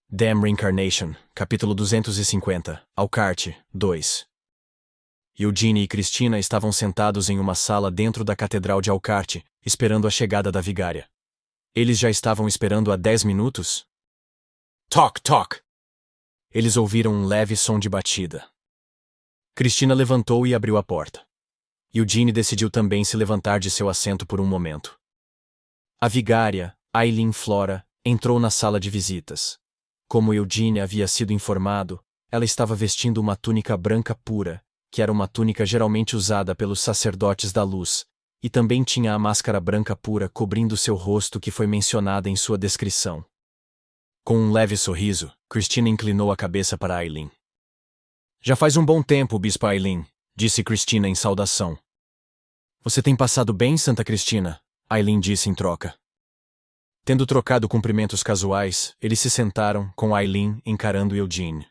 Damn Reincarnation, capítulo 250, Alcarte, 2. Eugene e Cristina estavam sentados em uma sala dentro da Catedral de Alcarte, esperando a chegada da vigária. Eles já estavam esperando há 10 minutos? Toc, toc! Eles ouviram um leve som de batida. Cristina levantou e abriu a porta. Eugene decidiu também se levantar de seu assento por um momento. A vigária, Aileen Flora, entrou na sala de visitas. Como Eugene havia sido informado, ela estava vestindo uma túnica branca pura, que era uma túnica geralmente usada pelos sacerdotes da luz, e também tinha a máscara branca pura cobrindo seu rosto que foi mencionada em sua descrição. Com um leve sorriso, Cristina inclinou a cabeça para Aileen. Já faz um bom tempo, Bispa Aileen, disse Cristina em saudação. Você tem passado bem, Santa Cristina? Aileen disse em troca. Tendo trocado cumprimentos casuais, eles se sentaram, com Aileen encarando Eugene.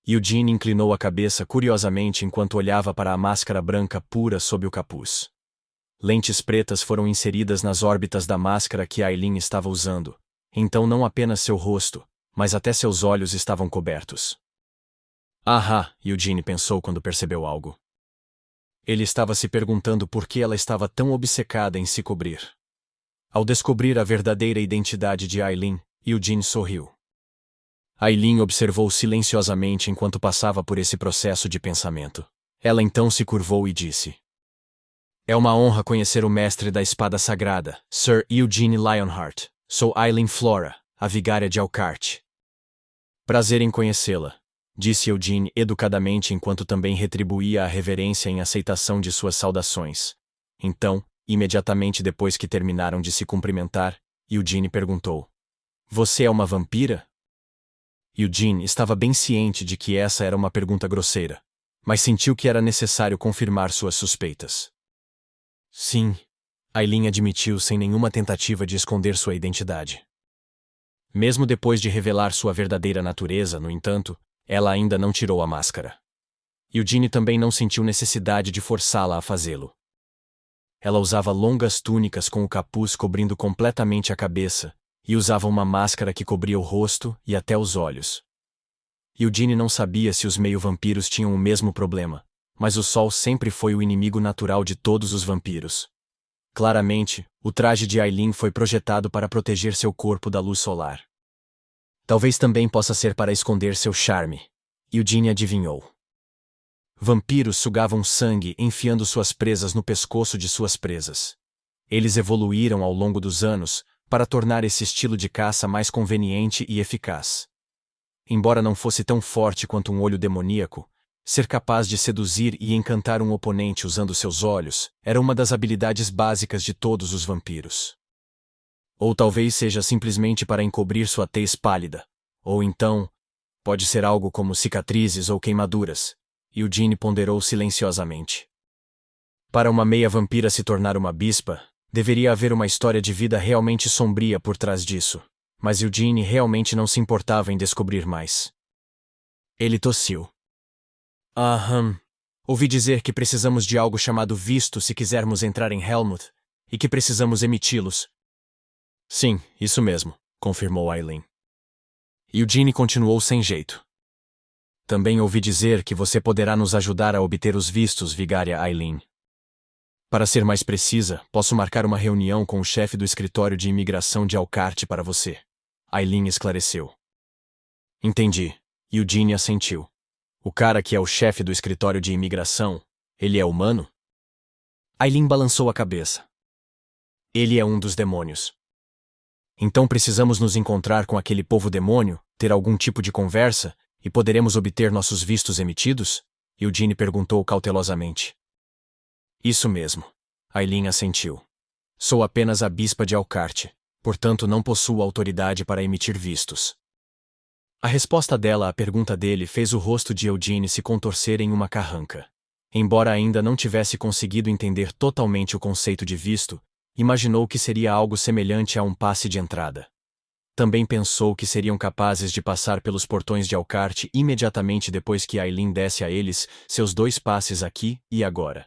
Eugene inclinou a cabeça curiosamente enquanto olhava para a máscara branca pura sob o capuz. Lentes pretas foram inseridas nas órbitas da máscara que Aileen estava usando, então não apenas seu rosto, mas até seus olhos estavam cobertos. Ahá, Eugene pensou quando percebeu algo. Ele estava se perguntando por que ela estava tão obcecada em se cobrir. Ao descobrir a verdadeira identidade de Aileen, Eugene sorriu. Aileen observou silenciosamente enquanto passava por esse processo de pensamento. Ela então se curvou e disse: É uma honra conhecer o mestre da espada sagrada, Sir Eugene Lionheart. Sou Aileen Flora, a vigária de Alcarte. Prazer em conhecê-la, disse Eugene educadamente enquanto também retribuía a reverência em aceitação de suas saudações. Então, imediatamente depois que terminaram de se cumprimentar, Eugene perguntou: Você é uma vampira? Eugene estava bem ciente de que essa era uma pergunta grosseira, mas sentiu que era necessário confirmar suas suspeitas. Sim, Aileen admitiu sem nenhuma tentativa de esconder sua identidade. Mesmo depois de revelar sua verdadeira natureza, no entanto, ela ainda não tirou a máscara. Eugene também não sentiu necessidade de forçá-la a fazê-lo. Ela usava longas túnicas com o capuz cobrindo completamente a cabeça, e usava uma máscara que cobria o rosto e até os olhos. Eugene não sabia se os meio-vampiros tinham o mesmo problema, mas o sol sempre foi o inimigo natural de todos os vampiros. Claramente, o traje de Aileen foi projetado para proteger seu corpo da luz solar. Talvez também possa ser para esconder seu charme, Eugene adivinhou. Vampiros sugavam sangue enfiando suas presas no pescoço de suas presas. Eles evoluíram ao longo dos anos para tornar esse estilo de caça mais conveniente e eficaz. Embora não fosse tão forte quanto um olho demoníaco, ser capaz de seduzir e encantar um oponente usando seus olhos era uma das habilidades básicas de todos os vampiros. Ou talvez seja simplesmente para encobrir sua tez pálida. Ou então, pode ser algo como cicatrizes ou queimaduras. Eugene ponderou silenciosamente. Para uma meia-vampira se tornar uma bispa, deveria haver uma história de vida realmente sombria por trás disso, mas Eugene realmente não se importava em descobrir mais. Ele tossiu. Ouvi dizer que precisamos de algo chamado visto se quisermos entrar em Helmut, e que precisamos emiti-los. Sim, isso mesmo, confirmou Aileen. Eugene continuou sem jeito. Também ouvi dizer que você poderá nos ajudar a obter os vistos, vigária Aileen. Para ser mais precisa, posso marcar uma reunião com o chefe do escritório de imigração de Alcarte para você. Aileen esclareceu. Entendi. Eugene assentiu. O cara que é o chefe do escritório de imigração, ele é humano? Aileen balançou a cabeça. Ele é um dos demônios. Então precisamos nos encontrar com aquele povo demônio, ter algum tipo de conversa, e poderemos obter nossos vistos emitidos? Eugene perguntou cautelosamente. Isso mesmo. Aileen assentiu. Sou apenas a bispa de Alcarte, portanto não possuo autoridade para emitir vistos. A resposta dela à pergunta dele fez o rosto de Eugene se contorcer em uma carranca. Embora ainda não tivesse conseguido entender totalmente o conceito de visto, imaginou que seria algo semelhante a um passe de entrada. Também pensou que seriam capazes de passar pelos portões de Alcarte imediatamente depois que Aileen desse a eles seus 2 passes aqui e agora.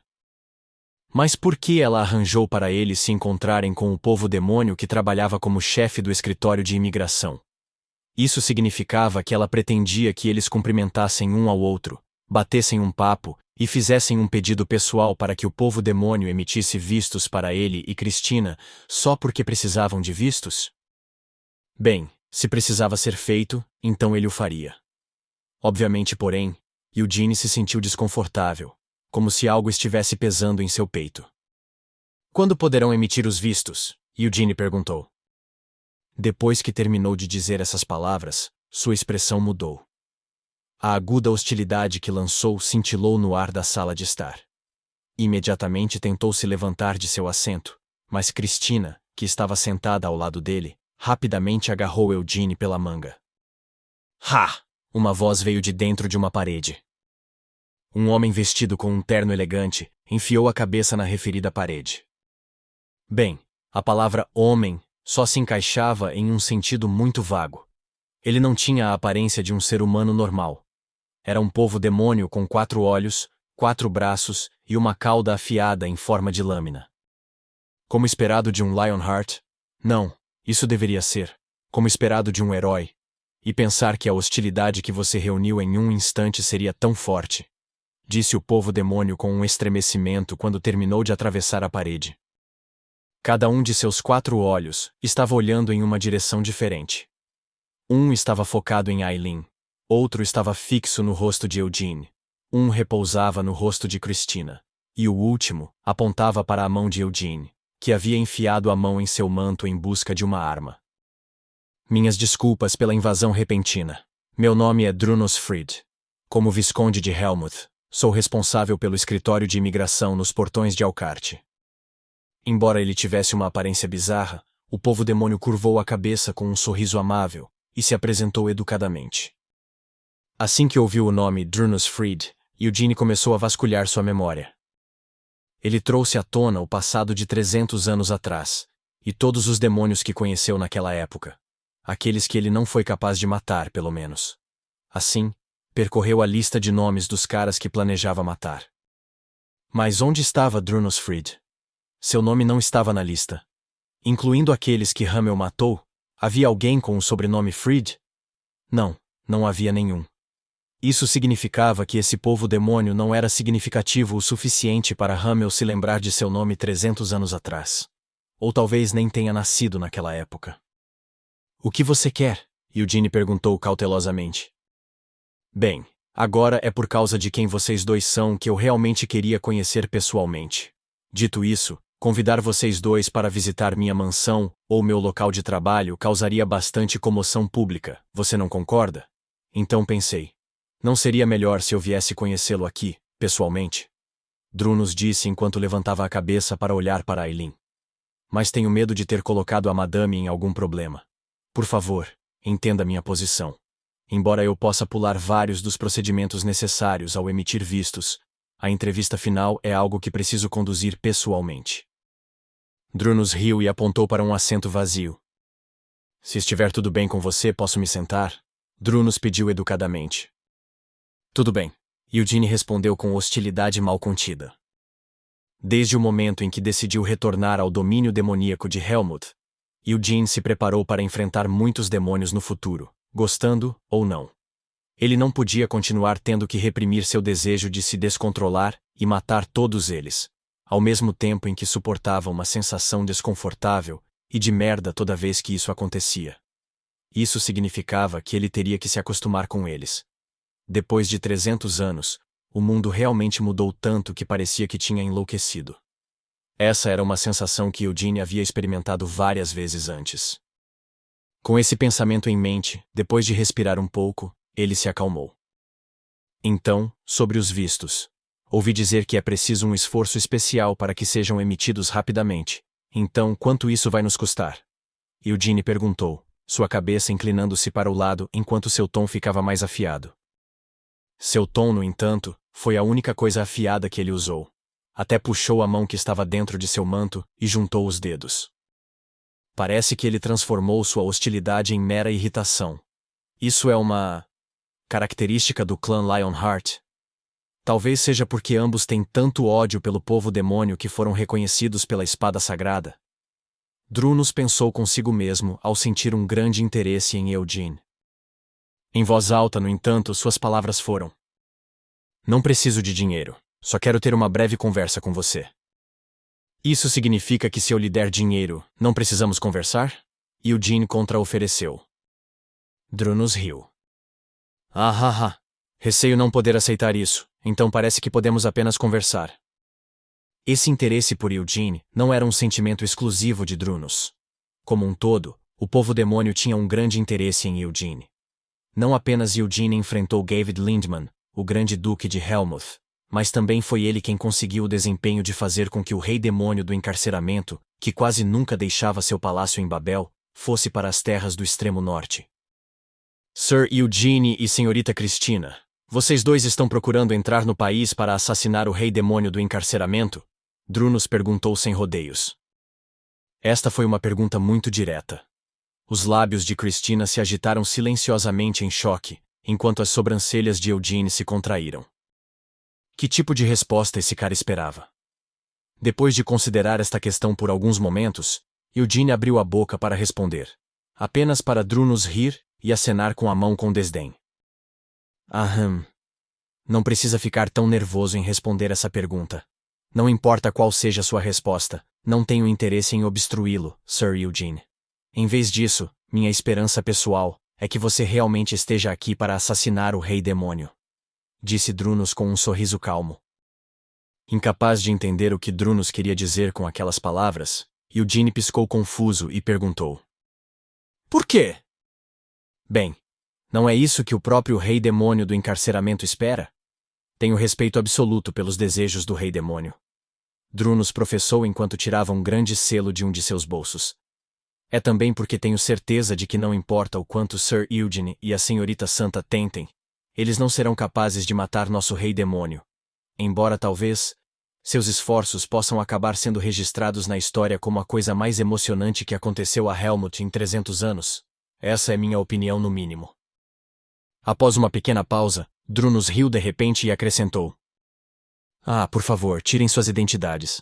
Mas por que ela arranjou para eles se encontrarem com o povo demônio que trabalhava como chefe do escritório de imigração? Isso significava que ela pretendia que eles cumprimentassem um ao outro, batessem um papo e fizessem um pedido pessoal para que o povo demônio emitisse vistos para ele e Cristina, só porque precisavam de vistos? Bem, se precisava ser feito, então ele o faria. Obviamente, porém, Eugene se sentiu desconfortável, como se algo estivesse pesando em seu peito. Quando poderão emitir os vistos? Eugene perguntou. Depois que terminou de dizer essas palavras, sua expressão mudou. A aguda hostilidade que lançou cintilou no ar da sala de estar. Imediatamente tentou se levantar de seu assento, mas Cristina, que estava sentada ao lado dele, rapidamente agarrou Eugene pela manga. Ha! Uma voz veio de dentro de uma parede. Um homem vestido com um terno elegante enfiou a cabeça na referida parede. Bem, a palavra homem só se encaixava em um sentido muito vago. Ele não tinha a aparência de um ser humano normal. Era um povo demônio com 4 olhos, 4 braços e uma cauda afiada em forma de lâmina. Como esperado de um Lionheart? Não, isso deveria ser. Como esperado de um herói. E pensar que a hostilidade que você reuniu em um instante seria tão forte, disse o povo demônio com um estremecimento quando terminou de atravessar a parede. Cada um de seus 4 olhos estava olhando em uma direção diferente. Um estava focado em Aileen, outro estava fixo no rosto de Eugene, um repousava no rosto de Cristina, e o último apontava para a mão de Eugene, que havia enfiado a mão em seu manto em busca de uma arma. Minhas desculpas pela invasão repentina. Meu nome é Drunos Fried. Como Visconde de Helmuth, sou responsável pelo escritório de imigração nos portões de Alcarte. Embora ele tivesse uma aparência bizarra, o povo demônio curvou a cabeça com um sorriso amável e se apresentou educadamente. Assim que ouviu o nome Drunos Fried, Eugene começou a vasculhar sua memória. Ele trouxe à tona o passado de 300 anos atrás, e todos os demônios que conheceu naquela época. Aqueles que ele não foi capaz de matar, pelo menos. Assim, percorreu a lista de nomes dos caras que planejava matar. Mas onde estava Drunos Fried? Seu nome não estava na lista. Incluindo aqueles que Hamel matou, havia alguém com o sobrenome Fried? Não, não havia nenhum. Isso significava que esse povo demônio não era significativo o suficiente para Hamel se lembrar de seu nome 300 anos atrás. Ou talvez nem tenha nascido naquela época. O que você quer? Eugene perguntou cautelosamente. Bem, agora é por causa de quem vocês dois são que eu realmente queria conhecer pessoalmente. Dito isso, convidar vocês dois para visitar minha mansão ou meu local de trabalho causaria bastante comoção pública, você não concorda? Então pensei. Não seria melhor se eu viesse conhecê-lo aqui, pessoalmente? Drunos disse enquanto levantava a cabeça para olhar para Aileen. Mas tenho medo de ter colocado a madame em algum problema. Por favor, entenda minha posição. Embora eu possa pular vários dos procedimentos necessários ao emitir vistos, a entrevista final é algo que preciso conduzir pessoalmente. Drunos riu e apontou para um assento vazio. Se estiver tudo bem com você, posso me sentar? Drunos pediu educadamente. Tudo bem, Eugene respondeu com hostilidade mal contida. Desde o momento em que decidiu retornar ao domínio demoníaco de Helmuth, Eugene se preparou para enfrentar muitos demônios no futuro, gostando ou não. Ele não podia continuar tendo que reprimir seu desejo de se descontrolar e matar todos eles, ao mesmo tempo em que suportava uma sensação desconfortável e de merda toda vez que isso acontecia. Isso significava que ele teria que se acostumar com eles. Depois de 300 anos, o mundo realmente mudou tanto que parecia que tinha enlouquecido. Essa era uma sensação que Eugene havia experimentado várias vezes antes. Com esse pensamento em mente, depois de respirar um pouco, ele se acalmou. Então, sobre os vistos. Ouvi dizer que é preciso um esforço especial para que sejam emitidos rapidamente. Então, quanto isso vai nos custar? Eugene perguntou, sua cabeça inclinando-se para o lado enquanto seu tom ficava mais afiado. Seu tom, no entanto, foi a única coisa afiada que ele usou. Até puxou a mão que estava dentro de seu manto e juntou os dedos. Parece que ele transformou sua hostilidade em mera irritação. Isso é uma característica do clã Lionheart. Talvez seja porque ambos têm tanto ódio pelo povo demônio que foram reconhecidos pela espada sagrada. Drunos pensou consigo mesmo ao sentir um grande interesse em Eugene. Em voz alta, no entanto, suas palavras foram: Não preciso de dinheiro, só quero ter uma breve conversa com você. Isso significa que se eu lhe der dinheiro, não precisamos conversar? Eugene contra-ofereceu. Drunus riu. Ah. Receio não poder aceitar isso, então parece que podemos apenas conversar. Esse interesse por Eugene não era um sentimento exclusivo de Drunus. Como um todo, o povo demônio tinha um grande interesse em Eugene. Não apenas Eugene enfrentou David Lindman, o grande duque de Helmuth, mas também foi ele quem conseguiu o desempenho de fazer com que o rei demônio do encarceramento, que quase nunca deixava seu palácio em Babel, fosse para as terras do extremo norte. Sir Eugene e senhorita Cristina, vocês dois estão procurando entrar no país para assassinar o rei demônio do encarceramento? Drunus perguntou sem rodeios. Esta foi uma pergunta muito direta. Os lábios de Cristina se agitaram silenciosamente em choque, enquanto as sobrancelhas de Eugene se contraíram. Que tipo de resposta esse cara esperava? Depois de considerar esta questão por alguns momentos, Eugene abriu a boca para responder, apenas para Drunus rir e acenar com a mão com desdém. Aham. Não precisa ficar tão nervoso em responder essa pergunta. Não importa qual seja sua resposta, não tenho interesse em obstruí-lo, Sir Eugene. Em vez disso, minha esperança pessoal é que você realmente esteja aqui para assassinar o rei demônio. Disse Drunus com um sorriso calmo. Incapaz de entender o que Drunus queria dizer com aquelas palavras, Eugene piscou confuso e perguntou. Por quê? Bem, não é isso que o próprio rei demônio do encarceramento espera? Tenho respeito absoluto pelos desejos do rei demônio. Drunus professou enquanto tirava um grande selo de um de seus bolsos. É também porque tenho certeza de que não importa o quanto Sir Eugene e a senhorita Santa tentem, eles não serão capazes de matar nosso rei demônio. Embora talvez seus esforços possam acabar sendo registrados na história como a coisa mais emocionante que aconteceu a Helmut em 300 anos. Essa é minha opinião no mínimo. Após uma pequena pausa, Drunus riu de repente e acrescentou. Por favor, tirem suas identidades.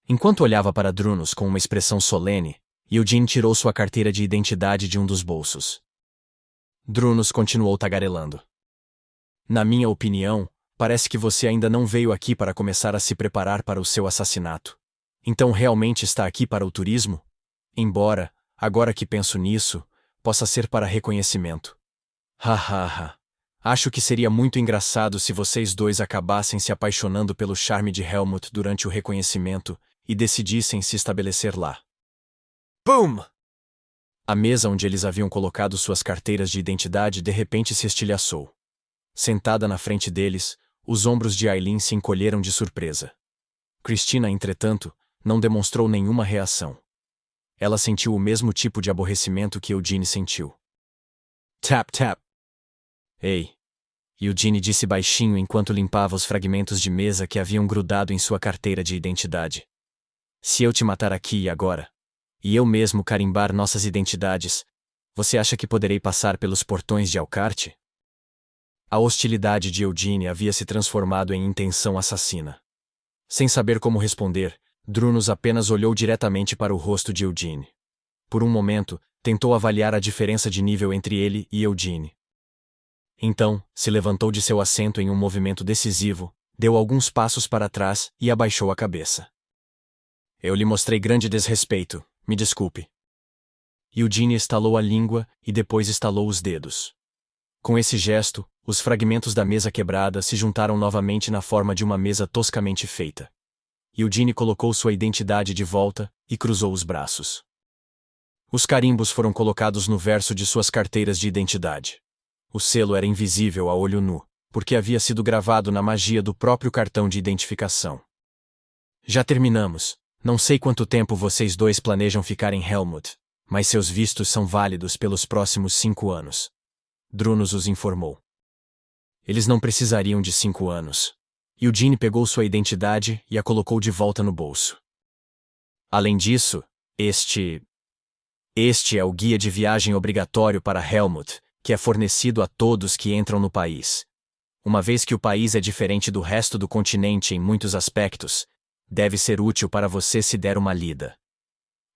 Enquanto olhava para Drunus com uma expressão solene, Eugene tirou sua carteira de identidade de um dos bolsos. Drunus continuou tagarelando. Na minha opinião, parece que você ainda não veio aqui para começar a se preparar para o seu assassinato. Então realmente está aqui para o turismo? Embora, agora que penso nisso, possa ser para reconhecimento. Hahaha. Acho que seria muito engraçado se vocês dois acabassem se apaixonando pelo charme de Helmut durante o reconhecimento e decidissem se estabelecer lá. Boom! A mesa onde eles haviam colocado suas carteiras de identidade de repente se estilhaçou. Sentada na frente deles, os ombros de Aileen se encolheram de surpresa. Cristina, entretanto, não demonstrou nenhuma reação. Ela sentiu o mesmo tipo de aborrecimento que Eugene sentiu. Tap, tap. Ei! Eugene disse baixinho enquanto limpava os fragmentos de mesa que haviam grudado em sua carteira de identidade. Se eu te matar aqui e agora, e eu mesmo carimbar nossas identidades, você acha que poderei passar pelos portões de Alcarte? A hostilidade de Eugene havia se transformado em intenção assassina. Sem saber como responder, Drunus apenas olhou diretamente para o rosto de Eugene. Por um momento, tentou avaliar a diferença de nível entre ele e Eugene. Então, se levantou de seu assento em um movimento decisivo, deu alguns passos para trás e abaixou a cabeça. Eu lhe mostrei grande desrespeito, me desculpe. Eugene estalou a língua e depois estalou os dedos. Com esse gesto, os fragmentos da mesa quebrada se juntaram novamente na forma de uma mesa toscamente feita. Eugene colocou sua identidade de volta e cruzou os braços. Os carimbos foram colocados no verso de suas carteiras de identidade. O selo era invisível a olho nu, porque havia sido gravado na magia do próprio cartão de identificação. Já terminamos. Não sei quanto tempo vocês dois planejam ficar em Helmut, mas seus vistos são válidos pelos próximos 5 anos. Drunus os informou. Eles não precisariam de 5 anos. Eugene pegou sua identidade e a colocou de volta no bolso. Além disso, este é o guia de viagem obrigatório para Helmut, que é fornecido a todos que entram no país. Uma vez que o país é diferente do resto do continente em muitos aspectos, deve ser útil para você se der uma lida.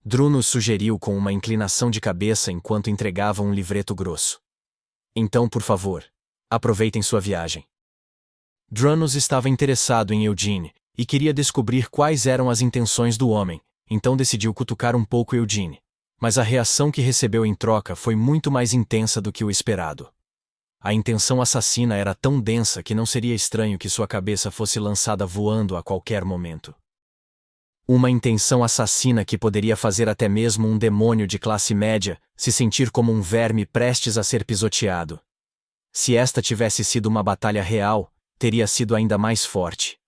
Drunus sugeriu com uma inclinação de cabeça enquanto entregava um livreto grosso. Então, por favor, aproveitem sua viagem. Dranos estava interessado em Eugene e queria descobrir quais eram as intenções do homem, então decidiu cutucar um pouco Eugene. Mas a reação que recebeu em troca foi muito mais intensa do que o esperado. A intenção assassina era tão densa que não seria estranho que sua cabeça fosse lançada voando a qualquer momento. Uma intenção assassina que poderia fazer até mesmo um demônio de classe média se sentir como um verme prestes a ser pisoteado. Se esta tivesse sido uma batalha real, teria sido ainda mais forte.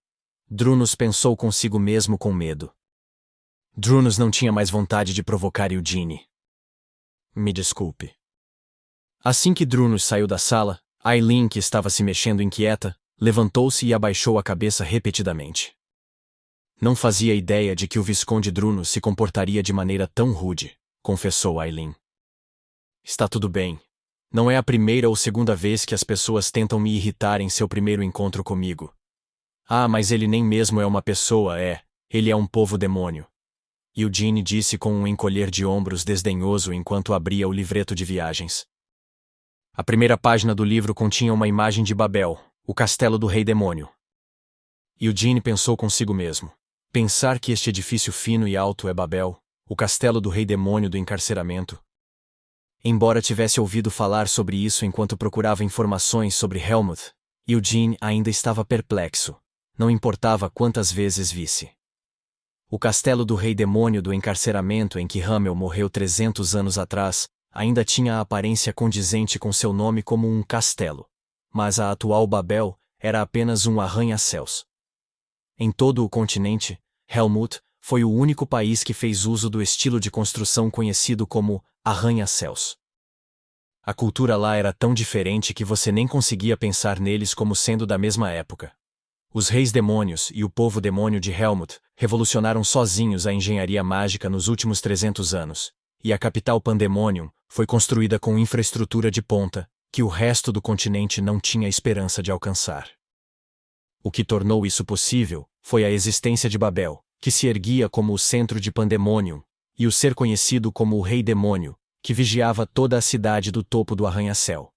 Dranos pensou consigo mesmo com medo. Dranos não tinha mais vontade de provocar Eugene. Me desculpe. Assim que Dranos saiu da sala, Aileen, que estava se mexendo inquieta, levantou-se e abaixou a cabeça repetidamente. Não fazia ideia de que o Visconde Dranos se comportaria de maneira tão rude, confessou Aileen. Está tudo bem. Não é a primeira ou segunda vez que as pessoas tentam me irritar em seu primeiro encontro comigo. Ah, mas ele nem mesmo é uma pessoa, ele é um povo-demônio. Eugene disse com um encolher de ombros desdenhoso enquanto abria o livreto de viagens. A primeira página do livro continha uma imagem de Babel, o castelo do rei demônio. Eugene pensou consigo mesmo. Pensar que este edifício fino e alto é Babel, o castelo do rei demônio do encarceramento. Embora tivesse ouvido falar sobre isso enquanto procurava informações sobre Helmut, Eugene ainda estava perplexo, não importava quantas vezes visse. O castelo do rei demônio do encarceramento em que Hamel morreu 300 anos atrás ainda tinha a aparência condizente com seu nome como um castelo, mas a atual Babel era apenas um arranha-céus. Em todo o continente, Helmut foi o único país que fez uso do estilo de construção conhecido como arranha-céus. A cultura lá era tão diferente que você nem conseguia pensar neles como sendo da mesma época. Os reis demônios e o povo demônio de Helmut revolucionaram sozinhos a engenharia mágica nos últimos 300 anos, e a capital Pandemonium foi construída com infraestrutura de ponta que o resto do continente não tinha esperança de alcançar. O que tornou isso possível foi a existência de Babel, que se erguia como o centro de Pandemonium, e o ser conhecido como o Rei Demônio, que vigiava toda a cidade do topo do arranha-céu.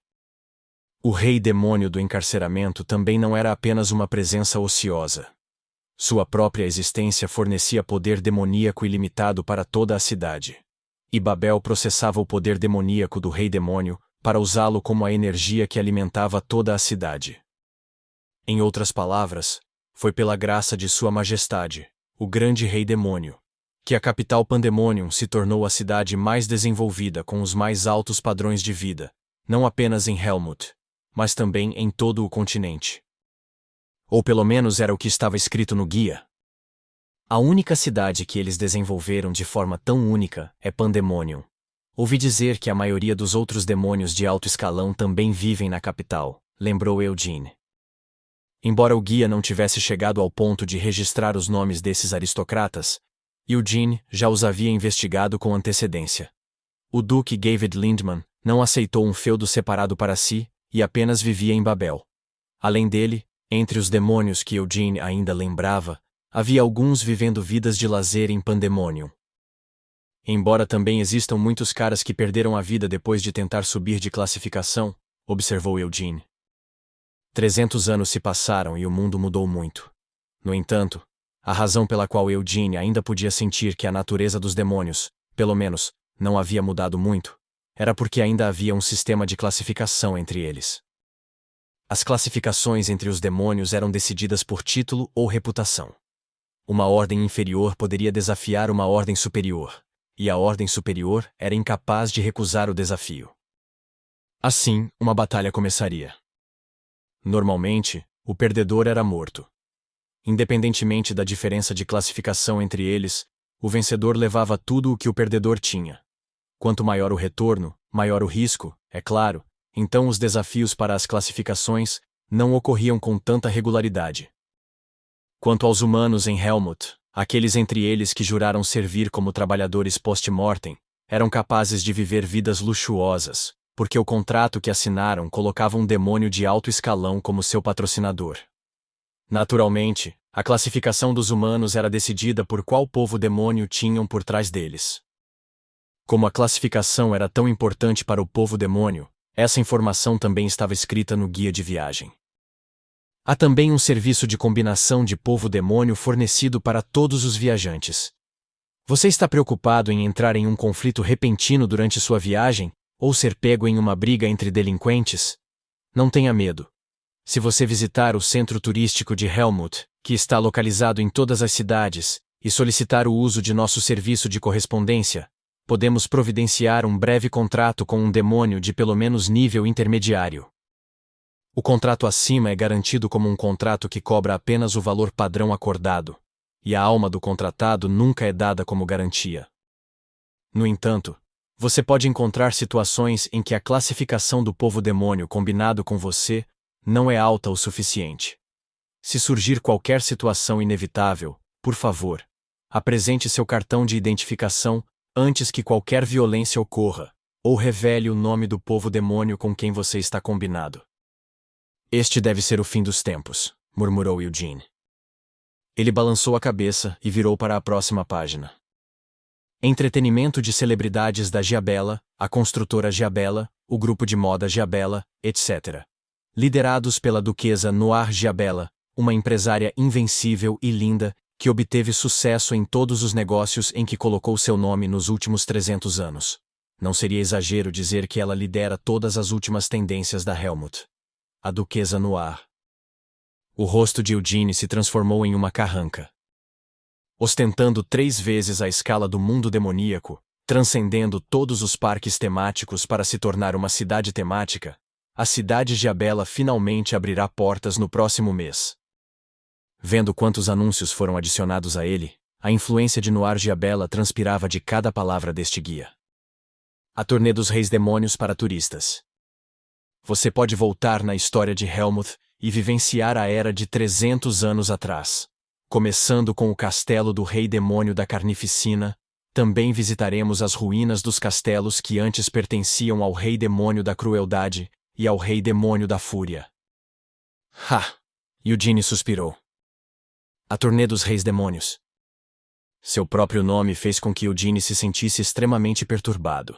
O Rei Demônio do encarceramento também não era apenas uma presença ociosa. Sua própria existência fornecia poder demoníaco ilimitado para toda a cidade. E Babel processava o poder demoníaco do Rei Demônio para usá-lo como a energia que alimentava toda a cidade. Em outras palavras, foi pela graça de Sua Majestade, o grande Rei Demônio, que a capital Pandemonium se tornou a cidade mais desenvolvida com os mais altos padrões de vida, não apenas em Helmut, mas também em todo o continente. Ou pelo menos era o que estava escrito no guia. A única cidade que eles desenvolveram de forma tão única é Pandemonium. Ouvi dizer que a maioria dos outros demônios de alto escalão também vivem na capital, lembrou Eugene. Embora o guia não tivesse chegado ao ponto de registrar os nomes desses aristocratas, Eugene já os havia investigado com antecedência. O Duque David Lindman não aceitou um feudo separado para si e apenas vivia em Babel. Além dele, entre os demônios que Eugene ainda lembrava, havia alguns vivendo vidas de lazer em Pandemonium. Embora também existam muitos caras que perderam a vida depois de tentar subir de classificação, observou Eugene. 300 anos se passaram e o mundo mudou muito. No entanto, a razão pela qual Eugene ainda podia sentir que a natureza dos demônios, pelo menos, não havia mudado muito, era porque ainda havia um sistema de classificação entre eles. As classificações entre os demônios eram decididas por título ou reputação. Uma ordem inferior poderia desafiar uma ordem superior, e a ordem superior era incapaz de recusar o desafio. Assim, uma batalha começaria. Normalmente, o perdedor era morto. Independentemente da diferença de classificação entre eles, o vencedor levava tudo o que o perdedor tinha. Quanto maior o retorno, maior o risco, é claro, então os desafios para as classificações não ocorriam com tanta regularidade. Quanto aos humanos em Helmut, aqueles entre eles que juraram servir como trabalhadores post-mortem, eram capazes de viver vidas luxuosas, porque o contrato que assinaram colocava um demônio de alto escalão como seu patrocinador. Naturalmente, a classificação dos humanos era decidida por qual povo-demônio tinham por trás deles. Como a classificação era tão importante para o povo-demônio, Essa informação também estava escrita no guia de viagem. Há também um serviço de combinação de povo-demônio fornecido para todos os viajantes. Você está preocupado em entrar em um conflito repentino durante sua viagem, ou ser pego em uma briga entre delinquentes? Não tenha medo. Se você visitar o centro turístico de Helmut, que está localizado em todas as cidades, e solicitar o uso de nosso serviço de correspondência, podemos providenciar um breve contrato com um demônio de pelo menos nível intermediário. O contrato acima é garantido como um contrato que cobra apenas o valor padrão acordado, e a alma do contratado nunca é dada como garantia. No entanto, você pode encontrar situações em que a classificação do povo-demônio combinado com você não é alta o suficiente. Se surgir qualquer situação inevitável, por favor, apresente seu cartão de identificação antes que qualquer violência ocorra, ou revele o nome do povo-demônio com quem você está combinado. Este deve ser o fim dos tempos, murmurou Eugene. Ele balançou a cabeça e virou para a próxima página. Entretenimento de celebridades da Giabella, a construtora Giabella, o grupo de moda Giabella, etc. Liderados pela duquesa Noir Giabella, uma empresária invencível e linda, que obteve sucesso em todos os negócios em que colocou seu nome nos últimos 300 anos. Não seria exagero dizer que ela lidera todas as últimas tendências da Helmut. A duquesa Noir. O rosto de Eugene se transformou em uma carranca. Ostentando 3 vezes a escala do mundo demoníaco, transcendendo todos os parques temáticos para se tornar uma cidade temática, a cidade Giabella finalmente abrirá portas no próximo mês. Vendo quantos anúncios foram adicionados a ele, a influência de Noir Giabella transpirava de cada palavra deste guia. A turnê dos Reis Demônios para turistas. Você pode voltar na história de Helmut e vivenciar a era de 300 anos atrás. Começando com o castelo do Rei Demônio da Carnificina, também visitaremos as ruínas dos castelos que antes pertenciam ao Rei Demônio da Crueldade e ao Rei Demônio da Fúria. Ha! Eugene suspirou. A turnê dos Reis Demônios. Seu próprio nome fez com que Eugene se sentisse extremamente perturbado.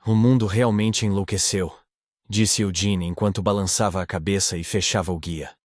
O mundo realmente enlouqueceu, disse Eugene enquanto balançava a cabeça e fechava o guia.